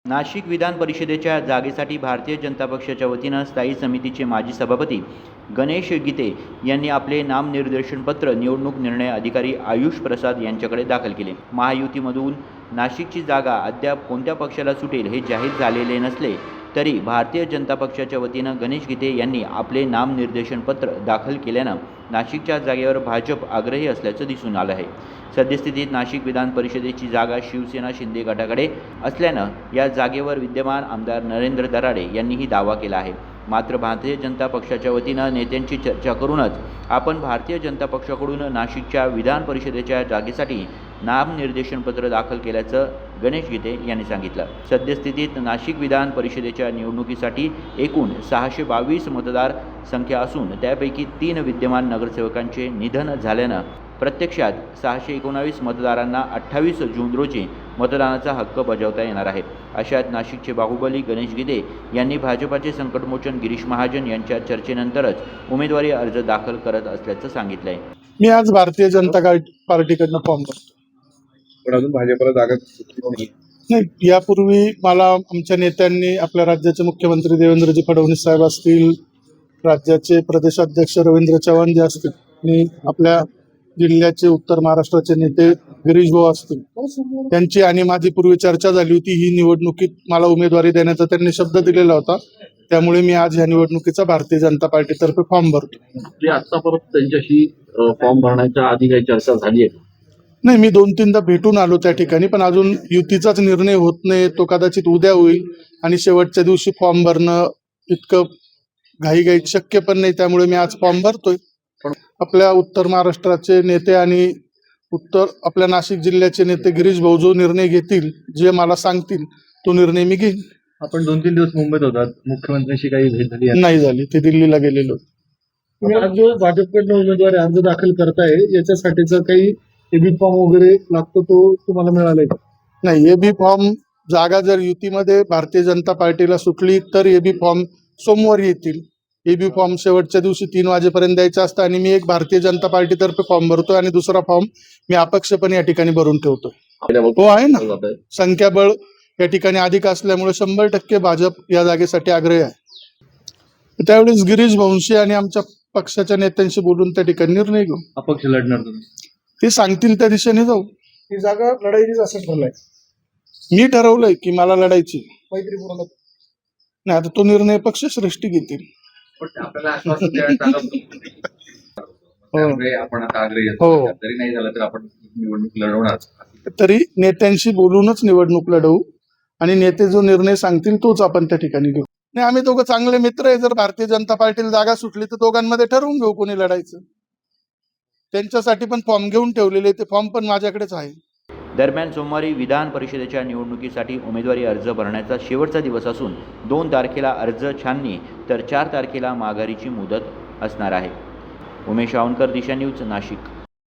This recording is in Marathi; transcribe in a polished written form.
नाशिक विधान परिषदेच्या जागेसाठी भारतीय जनता पक्षाच्या वतीनं स्थायी समितीचे माजी सभापती गणेश गीते यांनी आपले नामनिर्देशन पत्र निवडणूक निर्णय अधिकारी आयुष प्रसाद यांच्याकडे दाखल केले। महायुतीमधून नाशिकची जागा अद्याप कोणत्या पक्षाला सुटेल हे जाहीर झालेले नसले तरी भारतीय जनता पक्षाच्या वतीनं गणेश गीते यांनी आपले नामनिर्देशन पत्र दाखल केल्यानं नाशिकच्या जागेवर भाजप आग्रही असल्याचं दिसून आलं आहे। सद्यस्थितीत नाशिक विधान परिषदेची जागा शिवसेना शिंदे गटाकडे असल्यानं या जागेवर विद्यमान आमदार नरेंद्र दराडे यांनीही दावा केला आहे। मात्र भारतीय जनता पक्षाच्या वतीनं नेत्यांची चर्चा करूनच आपण भारतीय जनता पक्षाकडून नाशिकच्या विधान परिषदेच्या जागेसाठी नामनिर्देशन पत्र दाखल केल्याचं गणेश गीते यांनी सांगितलं। सद्यस्थितीत नाशिक विधान परिषदेच्या निवडणुकीसाठी एकूण 622 मतदार संख्या असून त्यापैकी 3 विद्यमान नगरसेवकांचे निधन झाल्यानं प्रत्यक्षात 619 मतदारांना 28 जून रोजी मतदानाचा हक्क बजावता येणार आहे। अशात नाशिकचे बाहुबली गणेश गीते यांनी भाजपाचे संकटमोचन गिरीश महाजन यांच्या चर्चेनंतरच उमेदवारी अर्ज दाखल करत असल्याचं सांगितलंय। मी आज भारतीय जनता पार्टीकडनं फॉर्म भरतो, पण अजून भाजपला जागा नाही। यापूर्वी मला आमच्या नेत्यांनी, आपल्या राज्याचे मुख्यमंत्री देवेंद्रजी फडणवीस साहेब असतील, राज्याचे प्रदेशाध्यक्ष रवींद्र चव्हाण जे असतील आणि आपल्या जिल्ह्याचे उत्तर महाराष्ट्राचे नेते गिरीश भाऊ असतील, त्यांची आणि माझी पूर्वी चर्चा झाली होती। ही निवडणुकीत मला उमेदवारी देण्याचा त्यांनी शब्द दिलेला होता, त्यामुळे मी आज ह्या निवडणुकीचा भारतीय जनता पार्टीतर्फे फॉर्म भरतो। आतापर्यंत त्यांच्याशी फॉर्म भरण्याच्या आधी काही चर्चा झाली आहे? नाही, मी 2-3दा भेटून आलो त्या ठिकाणी, पण अजून युतीचाच निर्णय होत नाही। तो कदाचित उद्या होईल आणि शेवटच्या दिवशी फॉर्म भरणं इतकं घाईघाईत शक्य पण नाही, त्यामुळे मी आज फॉर्म भरतोय। आपल्या उत्तर महाराष्ट्राचे नेते आणि आपल्या नाशिक जिल्ह्याचे नेते गिरीश भाऊ जो निर्णय घेतील, जे मला सांगतील, तो निर्णय मी घेईन। आपण 2-3 दिवस मुंबईत होतात, मुख्यमंत्र्यांशी काही भेट झाली नाही झाली, ते दिल्लीला गेलेलो। तुम्ही आज जो भाजपकडनं उमेदवारी अर्ज दाखल करताय, याच्यासाठीचा काही एबी फॉर्म वगैरे लागतो, तो तुम्हाला मिळालाय का? नाही, एबी फॉर्म जागा जर युतीमध्ये भारतीय जनता पार्टीला सुटली तर एबी फॉर्म सोमवारी येतील। एबी फॉर्म शेवटच्या दिवशी 3 वाजेपर्यंत द्यायचा असतं आणि मी एक भारतीय जनता पार्टीतर्फे फॉर्म भरतोय आणि दुसरा फॉर्म मी अपक्षपणे या ठिकाणी भरून ठेवतोय। हो आहे ना, संख्याबळ या ठिकाणी अधिक असल्यामुळे 100% भाजप या जागेसाठी आग्रही आहे। त्यावेळेस गिरीश भाऊंशी आणि आमच्या पक्षाच्या नेत्यांशी बोलून त्या ठिकाणी निर्णय घेऊ। अपक्ष लढणार तुम्ही? ते सांगतील त्या दिशेने जाऊ। ही जागा लढाईची असं ठरलंय, मी ठरवलंय की मला लढायची मैत्रीपूर्ण नाही। आता तो निर्णय पक्षश्रेष्ठी घेतील। आपल्याला आश्वासन आपण आता आग्रही हो, तरी नाही झालं तर आपण निवडणूक लढवणार, तरी नेत्यांशी बोलूनच निवडणूक लढवू आणि नेते जो निर्णय सांगतील तोच आपण त्या ठिकाणी घेऊ। नाही, आम्ही दोघं चांगले मित्र आहे। जर भारतीय जनता पार्टीला जागा सुटली तर दोघांमध्ये ठरवून घेऊ कोणी लढायचं। त्यांच्यासाठी पण फॉर्म घेऊन ठेवलेले, ते फॉर्म पण माझ्याकडेच आहे। दरम्यान सोमवारी विधान परिषदेच्या निवडणुकीसाठी उमेदवारी अर्ज भरण्याचा शेवटचा दिवस असून 2 तारखेला अर्ज छाननी तर 4 तारखेला माघारीची मुदत असणार आहे। उमेश आवनकर, दिशा न्यूज, नाशिक।